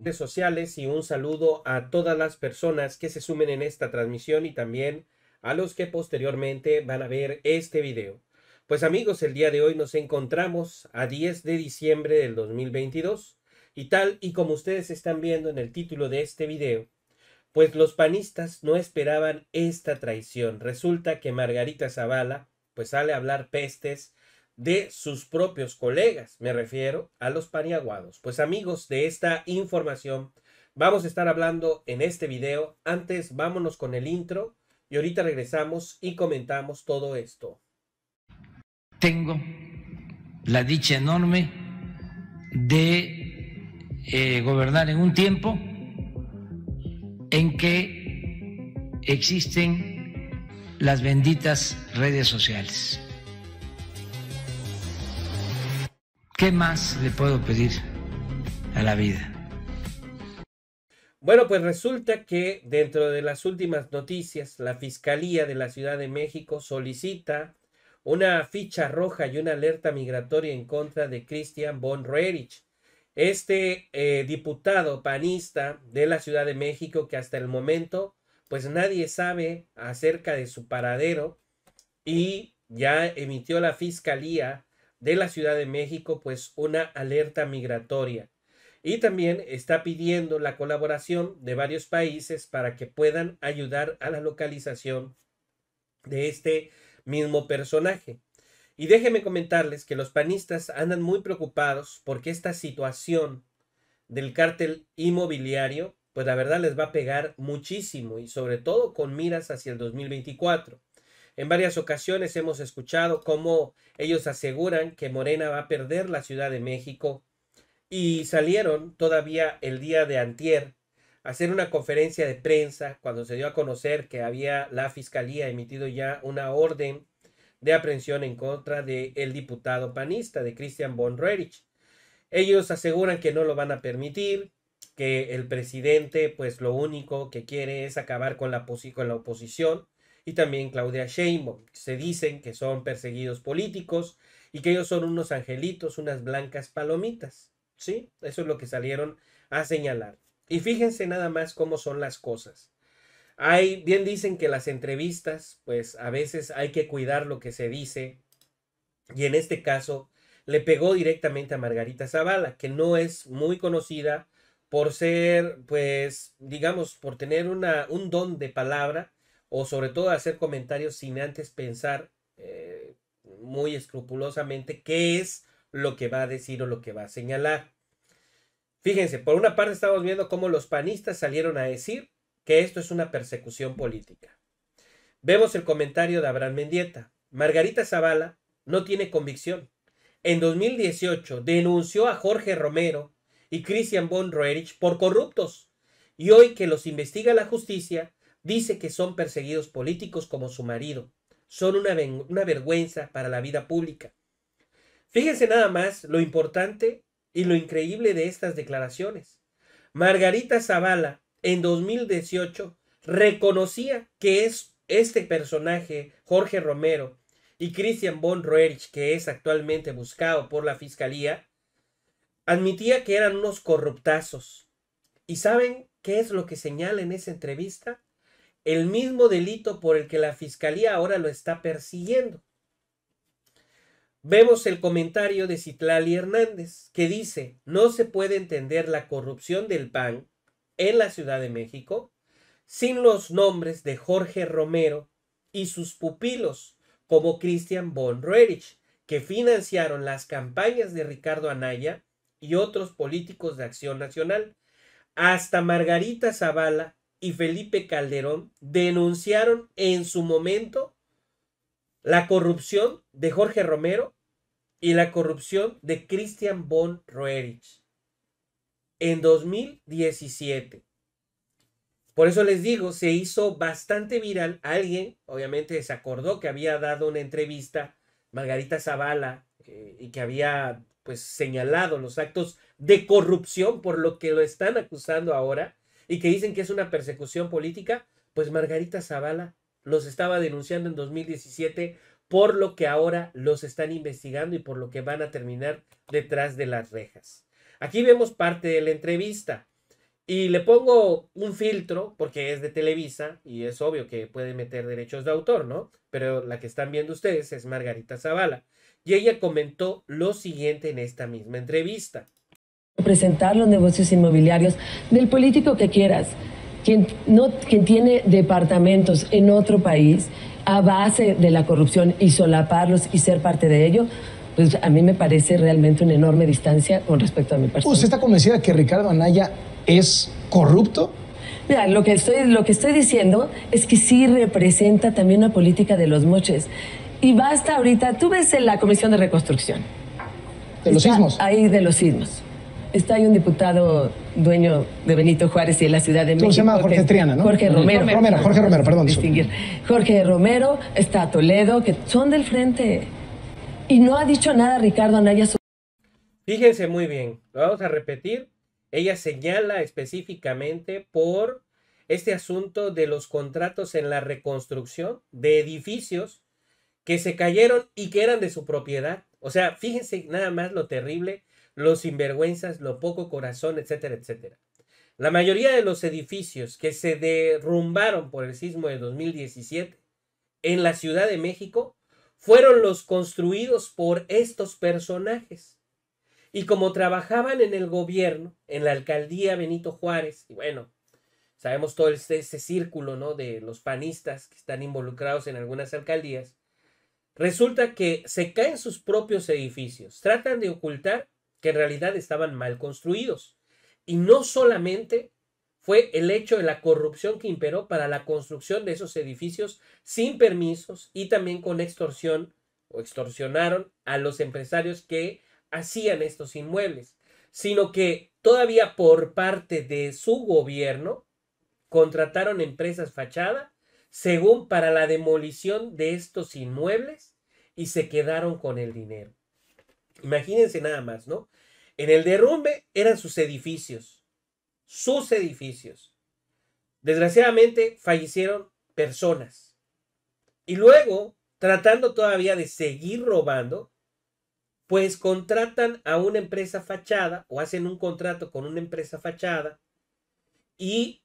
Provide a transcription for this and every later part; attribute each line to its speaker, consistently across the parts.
Speaker 1: Redes sociales y un saludo a todas las personas que se sumen en esta transmisión y también a los que posteriormente van a ver este video. Pues amigos, el día de hoy nos encontramos a 10 de diciembre del 2022 y tal y como ustedes están viendo en el título de este video, pues los panistas no esperaban esta traición. Resulta que Margarita Zavala pues sale a hablar pestes de sus propios colegas, me refiero a los paniaguados. Pues amigos, de esta información vamos a estar hablando en este video. Antes vámonos con el intro y ahorita regresamos y comentamos todo esto.
Speaker 2: Tengo la dicha enorme de gobernar en un tiempo en que existen las benditas redes sociales. ¿Qué más le puedo pedir a la vida?
Speaker 1: Bueno, pues resulta que dentro de las últimas noticias, la Fiscalía de la Ciudad de México solicita una ficha roja y una alerta migratoria en contra de Christian von Roerich, este diputado panista de la Ciudad de México que hasta el momento pues nadie sabe acerca de su paradero y ya emitió la Fiscalía de la Ciudad de México pues una alerta migratoria. Y también está pidiendo la colaboración de varios países para que puedan ayudar a la localización de este mismo personaje. Y déjenme comentarles que los panistas andan muy preocupados porque esta situación del cártel inmobiliario, pues la verdad les va a pegar muchísimo y sobre todo con miras hacia el 2024. En varias ocasiones hemos escuchado cómo ellos aseguran que Morena va a perder la Ciudad de México y salieron todavía el día de antier a hacer una conferencia de prensa cuando se dio a conocer que había la fiscalía emitido ya una orden de aprehensión en contra del diputado panista de Christian von Roerich. Ellos aseguran que no lo van a permitir, que el presidente pues lo único que quiere es acabar con la oposición y también Claudia Sheinbaum. Se dicen que son perseguidos políticos y que ellos son unos angelitos, unas blancas palomitas. ¿Sí? Eso es lo que salieron a señalar. Y fíjense nada más cómo son las cosas. Bien dicen que las entrevistas, pues a veces hay que cuidar lo que se dice. Y en este caso, le pegó directamente a Margarita Zavala, que no es muy conocida por ser, pues, digamos, por tener un don de palabra o sobre todo hacer comentarios sin antes pensar muy escrupulosamente qué es lo que va a decir o lo que va a señalar. Fíjense, por una parte estamos viendo cómo los panistas salieron a decir que esto es una persecución política. Vemos el comentario de Abraham Mendieta. Margarita Zavala no tiene convicción. En 2018 denunció a Jorge Romero y Christian von Roerich por corruptos y hoy que los investiga la justicia dice que son perseguidos políticos como su marido. Son una vergüenza para la vida pública. Fíjense nada más lo importante y lo increíble de estas declaraciones. Margarita Zavala en 2018 reconocía que es este personaje, Jorge Romero, y Christian von Roerich, que es actualmente buscado por la fiscalía, admitía que eran unos corruptazos. ¿Y saben qué es lo que señala en esa entrevista? El mismo delito por el que la fiscalía ahora lo está persiguiendo. Vemos el comentario de Citlali Hernández, que dice, no se puede entender la corrupción del PAN en la Ciudad de México sin los nombres de Jorge Romero y sus pupilos, como Christian von Roerich, que financiaron las campañas de Ricardo Anaya y otros políticos de Acción Nacional. Hasta Margarita Zavala y Felipe Calderón denunciaron en su momento la corrupción de Jorge Romero y la corrupción de Christian von Roerich en 2017. Por eso les digo, se hizo bastante viral. Alguien, obviamente, se acordó que había dado una entrevista Margarita Zavala y que había pues señalado los actos de corrupción por lo que lo están acusando ahora y que dicen que es una persecución política. Pues Margarita Zavala los estaba denunciando en 2017 por lo que ahora los están investigando y por lo que van a terminar detrás de las rejas. Aquí vemos parte de la entrevista. Y le pongo un filtro porque es de Televisa y es obvio que puede meter derechos de autor, ¿no? Pero la que están viendo ustedes es Margarita Zavala. Y ella comentó lo siguiente en esta misma entrevista.
Speaker 3: Presentar los negocios inmobiliarios del político que quieras, quien tiene departamentos en otro país a base de la corrupción y solaparlos y ser parte de ello, pues a mí me parece realmente una enorme distancia con respecto a mi persona.
Speaker 4: ¿Usted está convencida de que Ricardo Anaya es corrupto?
Speaker 3: Mira, lo que estoy diciendo es que sí representa también una política de los moches. Y basta ahorita, tú ves en la Comisión de Reconstrucción.
Speaker 4: ¿De los sismos?
Speaker 3: Ahí de los sismos. Está ahí un diputado dueño de Benito Juárez y de la Ciudad de México.
Speaker 4: Se llama Jorge Triana, ¿no?
Speaker 3: Jorge Romero.
Speaker 4: Jorge Romero, perdón.
Speaker 3: Distinguir. Jorge Romero, está Toledo, que son del frente. Y no ha dicho nada Ricardo Anaya.
Speaker 1: Fíjense muy bien, lo vamos a repetir. Ella señala específicamente por este asunto de los contratos en la reconstrucción de edificios que se cayeron y que eran de su propiedad. O sea, fíjense nada más lo terrible, los sinvergüenzas, lo poco corazón, etcétera, etcétera. La mayoría de los edificios que se derrumbaron por el sismo de 2017 en la Ciudad de México fueron los construidos por estos personajes. Y como trabajaban en el gobierno, en la alcaldía Benito Juárez, y bueno, sabemos todo ese círculo, ¿no?, de los panistas que están involucrados en algunas alcaldías, resulta que se caen sus propios edificios, tratan de ocultar que en realidad estaban mal construidos. Y no solamente fue el hecho de la corrupción que imperó para la construcción de esos edificios sin permisos y también con extorsión o extorsionaron a los empresarios que hacían estos inmuebles, sino que todavía por parte de su gobierno contrataron empresas fachada según para la demolición de estos inmuebles y se quedaron con el dinero. Imagínense nada más, ¿no? En el derrumbe eran sus edificios. Desgraciadamente fallecieron personas. Y luego, tratando todavía de seguir robando, pues contratan a una empresa fachada o hacen un contrato con una empresa fachada y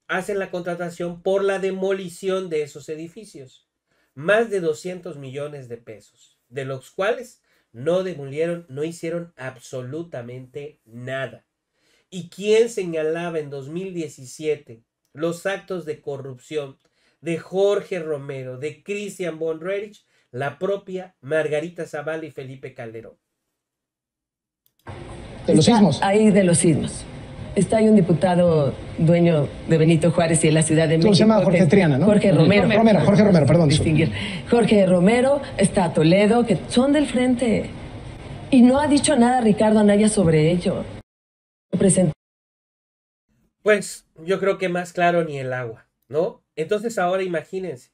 Speaker 1: hacen la contratación por la demolición de esos edificios. Más de 200 millones de pesos, de los cuales no demolieron, no hicieron absolutamente nada. ¿Y quién señalaba en 2017 los actos de corrupción de Jorge Romero, de Christian von Roerich? La propia Margarita Zavala y Felipe Calderón.
Speaker 4: ¿De los sismos?
Speaker 3: Ahí de los sismos. Está ahí un diputado dueño de Benito Juárez y de la Ciudad de México.
Speaker 4: Se llama Jorge Triana, ¿no?
Speaker 3: Jorge Romero.
Speaker 4: Jorge Romero, perdón.
Speaker 3: Distinguir. Jorge Romero, está Toledo, que son del frente. Y no ha dicho nada Ricardo Anaya sobre ello.
Speaker 1: Pues yo creo que más claro ni el agua, ¿no? Entonces ahora imagínense.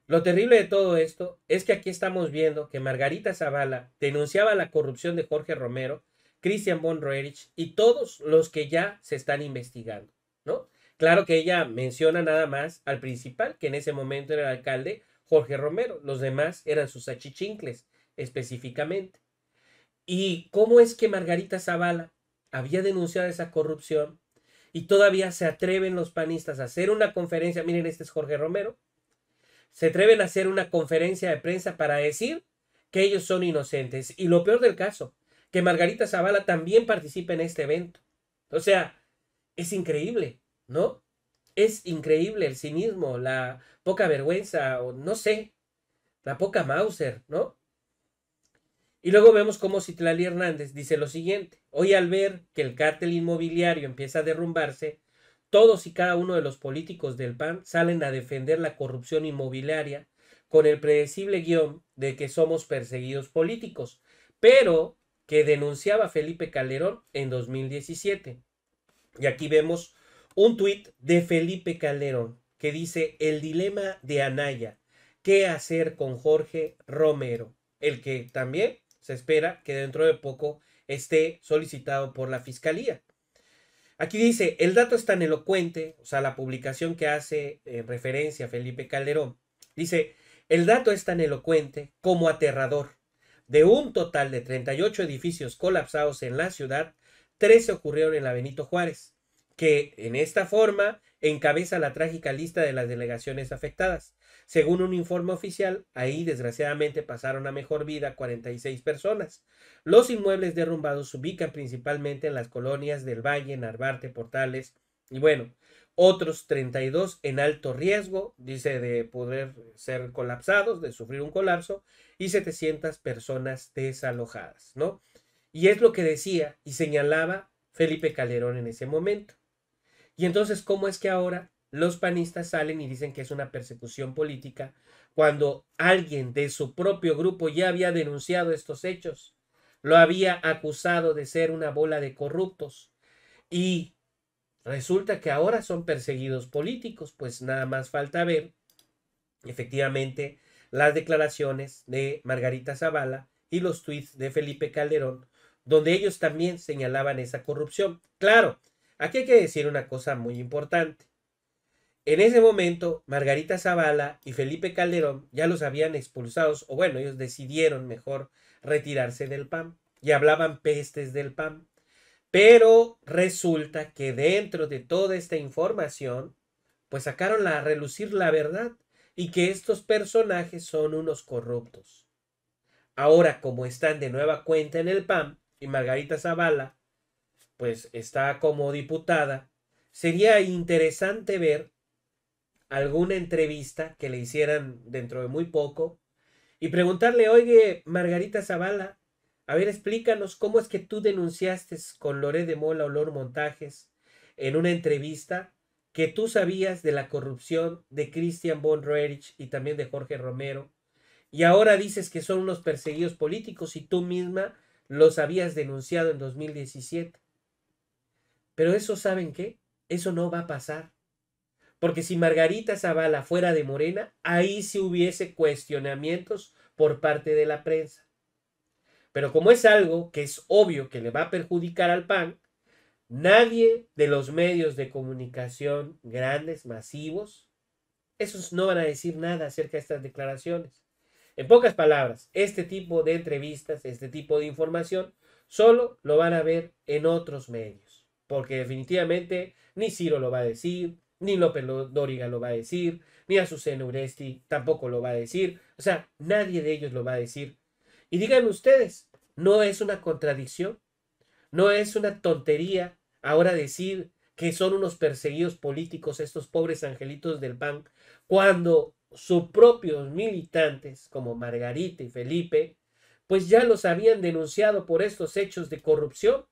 Speaker 1: Lo terrible de todo esto es que aquí estamos viendo que Margarita Zavala denunciaba la corrupción de Jorge Romero, Christian von Roerich y todos los que ya se están investigando, ¿no? Claro que ella menciona nada más al principal, que en ese momento era el alcalde Jorge Romero. Los demás eran sus achichincles, específicamente. ¿Y cómo es que Margarita Zavala había denunciado esa corrupción y todavía se atreven los panistas a hacer una conferencia? Miren, este es Jorge Romero. Se atreven a hacer una conferencia de prensa para decir que ellos son inocentes. Y lo peor del caso, que Margarita Zavala también participa en este evento. O sea, es increíble, ¿no? Es increíble el cinismo, la poca vergüenza, o no sé, la poca Mauser, ¿no? Y luego vemos cómo Citlali Hernández dice lo siguiente: hoy, al ver que el cártel inmobiliario empieza a derrumbarse, todos y cada uno de los políticos del PAN salen a defender la corrupción inmobiliaria con el predecible guión de que somos perseguidos políticos, pero que denunciaba Felipe Calderón en 2017. Y aquí vemos un tuit de Felipe Calderón que dice: el dilema de Anaya, ¿qué hacer con Jorge Romero? El que también se espera que dentro de poco esté solicitado por la Fiscalía. Aquí dice, el dato es tan elocuente, o sea, la publicación que hace en referencia a Felipe Calderón, dice, el dato es tan elocuente como aterrador. De un total de 38 edificios colapsados en la ciudad, 13 ocurrieron en la Benito Juárez. que en esta forma encabeza la trágica lista de las delegaciones afectadas. Según un informe oficial, ahí desgraciadamente pasaron a mejor vida 46 personas. Los inmuebles derrumbados se ubican principalmente en las colonias del Valle, Narvarte, Portales y bueno, otros 32 en alto riesgo, dice, de poder ser colapsados, de sufrir un colapso, y 700 personas desalojadas, ¿no? Y es lo que decía y señalaba Felipe Calderón en ese momento. Y entonces, ¿cómo es que ahora los panistas salen y dicen que es una persecución política cuando alguien de su propio grupo ya había denunciado estos hechos? Lo había acusado de ser una bola de corruptos y resulta que ahora son perseguidos políticos. Pues nada más falta ver efectivamente las declaraciones de Margarita Zavala y los tweets de Felipe Calderón, donde ellos también señalaban esa corrupción. Claro, aquí hay que decir una cosa muy importante. En ese momento, Margarita Zavala y Felipe Calderón ya los habían expulsados, o bueno, ellos decidieron mejor retirarse del PAN y hablaban pestes del PAN. Pero resulta que dentro de toda esta información, pues sacaron a relucir la verdad y que estos personajes son unos corruptos. Ahora, como están de nueva cuenta en el PAN y Margarita Zavala, pues está como diputada, sería interesante ver alguna entrevista que le hicieran dentro de muy poco y preguntarle, oye, Margarita Zavala, a ver, explícanos cómo es que tú denunciaste con Loret de Mola Olor Montajes en una entrevista que tú sabías de la corrupción de Christian von Roerich y también de Jorge Romero, y ahora dices que son unos perseguidos políticos y tú misma los habías denunciado en 2017. Pero eso, ¿saben qué? Eso no va a pasar. Porque si Margarita Zavala fuera de Morena, ahí sí hubiese cuestionamientos por parte de la prensa. Pero como es algo que es obvio que le va a perjudicar al PAN, nadie de los medios de comunicación grandes, masivos, esos no van a decir nada acerca de estas declaraciones. En pocas palabras, este tipo de entrevistas, este tipo de información, solo lo van a ver en otros medios. Porque definitivamente ni Ciro lo va a decir, ni López Dóriga lo va a decir, ni Azucena Uresti tampoco lo va a decir. O sea, nadie de ellos lo va a decir. Y digan ustedes, ¿no es una contradicción? ¿No es una tontería ahora decir que son unos perseguidos políticos estos pobres angelitos del PAN cuando sus propios militantes como Margarita y Felipe pues ya los habían denunciado por estos hechos de corrupción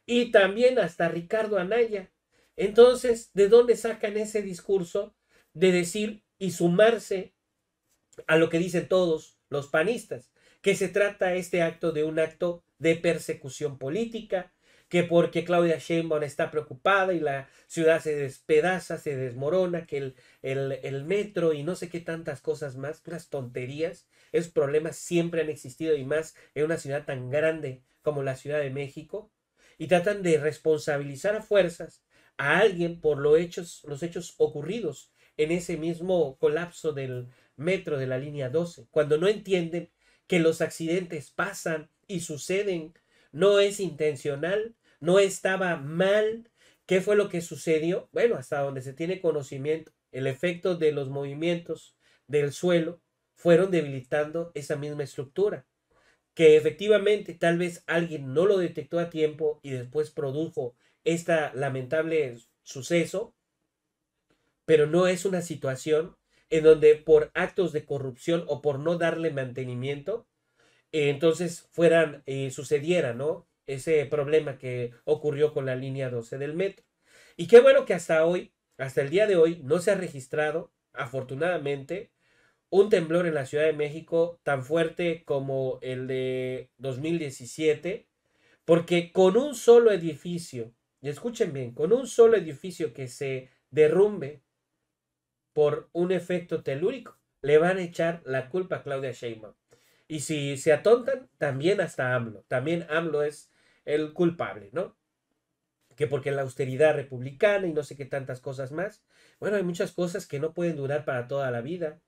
Speaker 1: y también hasta Ricardo Anaya? Entonces, ¿de dónde sacan ese discurso de decir y sumarse a lo que dicen todos los panistas? Que se trata este acto de un acto de persecución política, que porque Claudia Sheinbaum está preocupada y la ciudad se despedaza, se desmorona, que el metro y no sé qué tantas cosas más, puras tonterías. Esos problemas siempre han existido y más en una ciudad tan grande como la Ciudad de México, y tratan de responsabilizar a fuerzas a alguien por los hechos ocurridos en ese mismo colapso del metro de la línea 12, cuando no entienden que los accidentes pasan y suceden, no es intencional, no estaba mal. ¿Qué fue lo que sucedió? Bueno, hasta donde se tiene conocimiento, el efecto de los movimientos del suelo fueron debilitando esa misma estructura, que efectivamente tal vez alguien no lo detectó a tiempo y después produjo este lamentable suceso, pero no es una situación en donde por actos de corrupción o por no darle mantenimiento, entonces sucediera, ¿no? Ese problema que ocurrió con la línea 12 del metro. Y qué bueno que hasta el día de hoy, no se ha registrado, afortunadamente, un temblor en la Ciudad de México tan fuerte como el de 2017, porque con un solo edificio, y escuchen bien, con un solo edificio que se derrumbe por un efecto telúrico, le van a echar la culpa a Claudia Sheinbaum. Y si se atontan, también hasta AMLO. También AMLO es el culpable, ¿no? Que porque la austeridad republicana y no sé qué tantas cosas más. Bueno, hay muchas cosas que no pueden durar para toda la vida.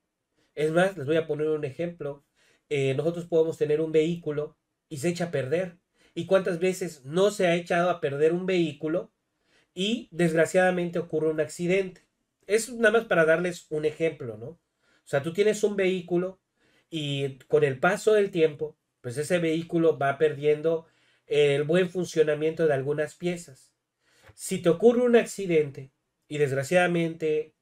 Speaker 1: Es más, les voy a poner un ejemplo. Nosotros podemos tener un vehículo y se echa a perder. ¿Y cuántas veces no se ha echado a perder un vehículo y desgraciadamente ocurre un accidente. Es nada más para darles un ejemplo, ¿no? O sea, tú tienes un vehículo y con el paso del tiempo, pues ese vehículo va perdiendo el buen funcionamiento de algunas piezas. Si te ocurre un accidente y desgraciadamente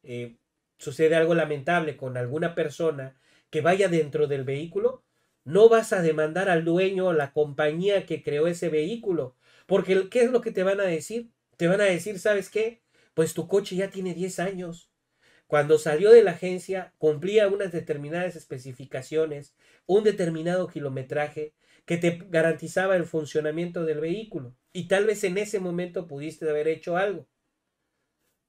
Speaker 1: sucede algo lamentable con alguna persona que vaya dentro del vehículo, no vas a demandar al dueño o la compañía que creó ese vehículo, porque ¿qué es lo que te van a decir? Te van a decir, ¿sabes qué? Pues tu coche ya tiene 10 años. Cuando salió de la agencia, cumplía unas determinadas especificaciones, un determinado kilometraje que te garantizaba el funcionamiento del vehículo. Y tal vez en ese momento pudiste haber hecho algo.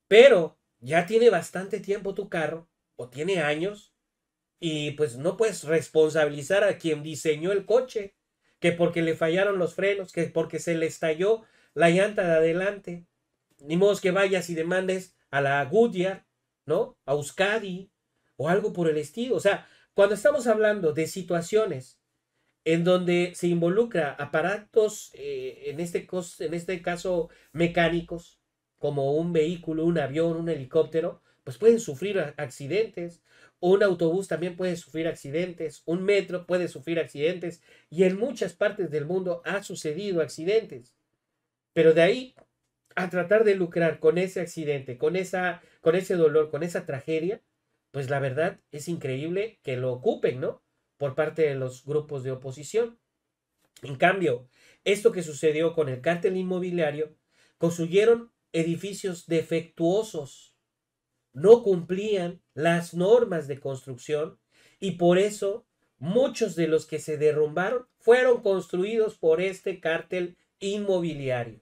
Speaker 1: Pero ya tiene bastante tiempo tu carro, o tiene años, y pues no puedes responsabilizar a quien diseñó el coche, que porque le fallaron los frenos, que porque se le estalló la llanta de adelante. Ni modo que vayas y demandes a la Goodyear, ¿no? A Euskadi o algo por el estilo. O sea, cuando estamos hablando de situaciones en donde se involucra aparatos, en este caso mecánicos, como un vehículo, un avión, un helicóptero, pues pueden sufrir accidentes. Un autobús también puede sufrir accidentes, un metro puede sufrir accidentes, y en muchas partes del mundo ha sucedido accidentes. Pero de ahí a tratar de lucrar con ese accidente, con ese dolor, con esa tragedia, pues la verdad es increíble que lo ocupen, ¿no? Por parte de los grupos de oposición. En cambio, esto que sucedió con el cártel inmobiliario, construyeron edificios defectuosos, no cumplían las normas de construcción, y por eso muchos de los que se derrumbaron fueron construidos por este cártel inmobiliario.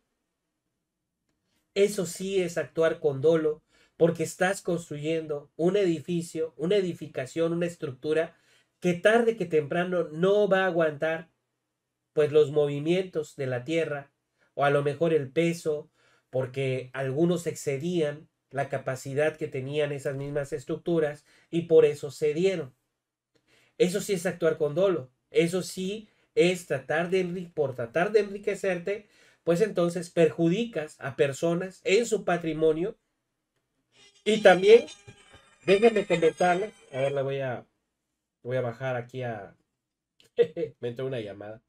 Speaker 1: Eso sí es actuar con dolo, porque estás construyendo un edificio, una edificación, una estructura que tarde que temprano no va a aguantar pues los movimientos de la tierra, o a lo mejor el peso, porque algunos excedían la capacidad que tenían esas mismas estructuras y por eso cedieron. Eso sí es actuar con dolo. Eso sí es por tratar de enriquecerte, pues entonces perjudicas a personas en su patrimonio. Y también, déjenme comentarles, a ver, voy a bajar aquí a, me entró una llamada.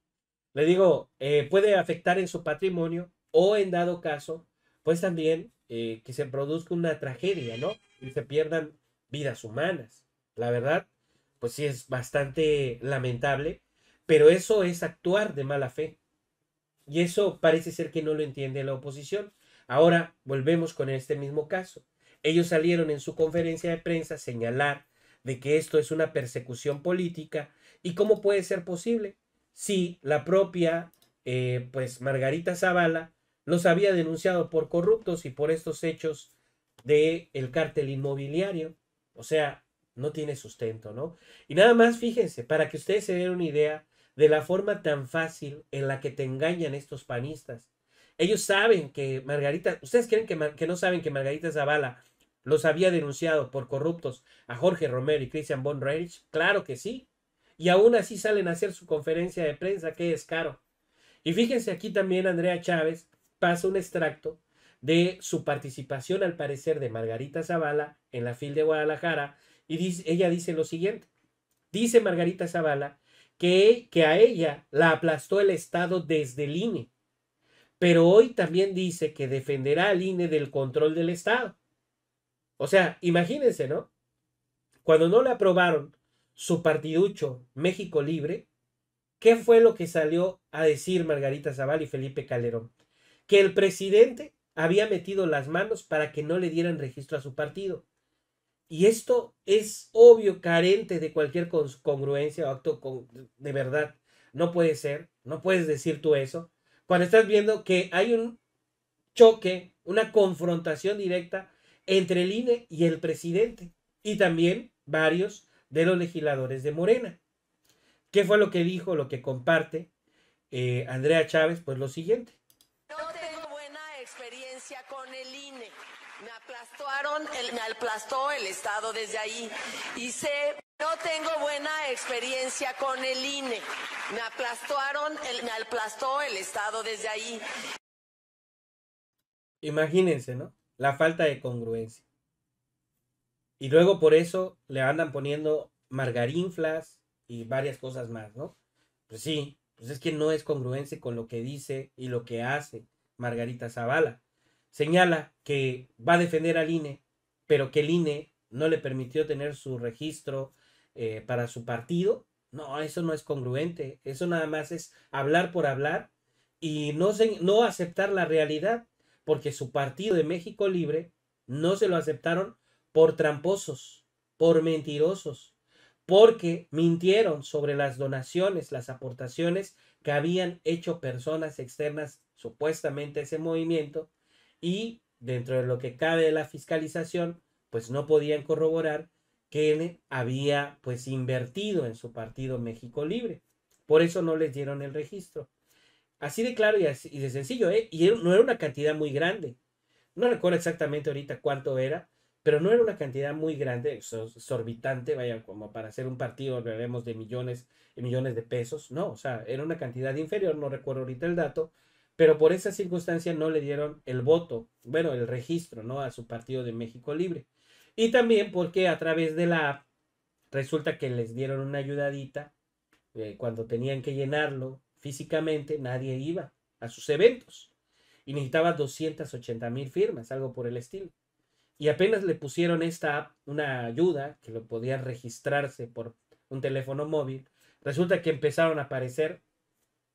Speaker 1: Le digo, puede afectar en su patrimonio, o en dado caso, pues también que se produzca una tragedia, ¿no? Y se pierdan vidas humanas. La verdad, pues sí es bastante lamentable, pero eso es actuar de mala fe. Y eso parece ser que no lo entiende la oposición. Ahora volvemos con este mismo caso. Ellos salieron en su conferencia de prensa a señalar de que esto es una persecución política. ¿Y cómo puede ser posible? Si la propia, pues Margarita Zavala los había denunciado por corruptos y por estos hechos del cártel inmobiliario. O sea, no tiene sustento, ¿no? Y nada más fíjense, para que ustedes se den una idea de la forma tan fácil en la que te engañan estos panistas. Ellos saben que Margarita, ¿ustedes creen que no saben que Margarita Zavala los había denunciado por corruptos a Jorge Romero y Christian von Roerich? Claro que sí. Y aún así salen a hacer su conferencia de prensa, qué descaro. Y fíjense, aquí también Andrea Chávez pasa un extracto de su participación, al parecer, de Margarita Zavala en la FIL de Guadalajara, y ella dice lo siguiente. Dice Margarita Zavala que a ella la aplastó el Estado desde el INE, pero hoy también dice que defenderá al INE del control del Estado. O sea, imagínense, ¿no? Cuando no le aprobaron su partiducho México Libre, ¿qué fue lo que salió a decir Margarita Zavala y Felipe Calderón? Que el presidente había metido las manos para que no le dieran registro a su partido. Y esto es obvio, carente de cualquier congruencia o acto de verdad. No puede ser, no puedes decir tú eso, cuando estás viendo que hay un choque, una confrontación directa entre el INE y el presidente, y también varios de los legisladores de Morena. ¿Qué fue lo que dijo, lo que comparte Andrea Chávez? Pues lo siguiente.
Speaker 5: No tengo buena experiencia con el INE. Me aplastó el Estado desde ahí. No tengo buena experiencia con el INE. Me aplastó el Estado desde ahí.
Speaker 1: Imagínense, ¿no? La falta de congruencia. Y luego por eso le andan poniendo margarinflas y varias cosas más, ¿no? Pues sí, pues es que no es congruencia con lo que dice y lo que hace Margarita Zavala. Señala que va a defender al INE, pero que el INE no le permitió tener su registro para su partido. No, eso no es congruente. Eso nada más es hablar por hablar y no aceptar la realidad, porque su partido de México Libre no se lo aceptaron por tramposos, por mentirosos, porque mintieron sobre las donaciones, las aportaciones que habían hecho personas externas supuestamente a ese movimiento, y dentro de lo que cabe de la fiscalización, pues no podían corroborar que él había pues invertido en su partido México Libre. Por eso no les dieron el registro. Así de claro y de sencillo, ¿eh? Y no era una cantidad muy grande. No recuerdo exactamente ahorita cuánto era, pero no era una cantidad muy grande, exorbitante, vaya, como para hacer un partido, hablaremos de millones y millones de pesos. No, o sea, era una cantidad inferior, no recuerdo ahorita el dato, pero por esa circunstancia no le dieron el voto, bueno, el registro, ¿no? A su partido de México Libre. Y también porque a través de la app resulta que les dieron una ayudadita cuando tenían que llenarlo físicamente, nadie iba a sus eventos y necesitaba 280,000 firmas, algo por el estilo. Y apenas le pusieron esta app, una ayuda que lo podían registrarse por un teléfono móvil, resulta que empezaron a aparecer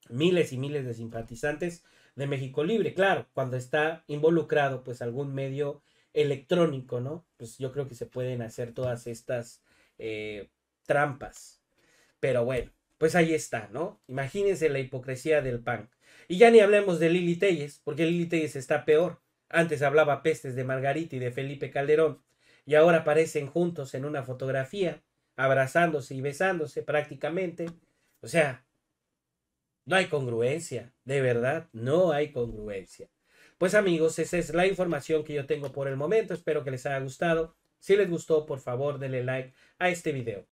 Speaker 1: miles y miles de simpatizantes de México Libre. Claro, cuando está involucrado pues algún medio electrónico, ¿no? Pues yo creo que se pueden hacer todas estas trampas. Pero bueno, pues ahí está, ¿no? Imagínense la hipocresía del PAN. Y ya ni hablemos de Lili Téllez, porque Lili Téllez está peor. Antes hablaba pestes de Margarita y de Felipe Calderón, y ahora aparecen juntos en una fotografía, abrazándose y besándose prácticamente. O sea, no hay congruencia, de verdad, no hay congruencia. Pues amigos, esa es la información que yo tengo por el momento. Espero que les haya gustado. Si les gustó, por favor, denle like a este video.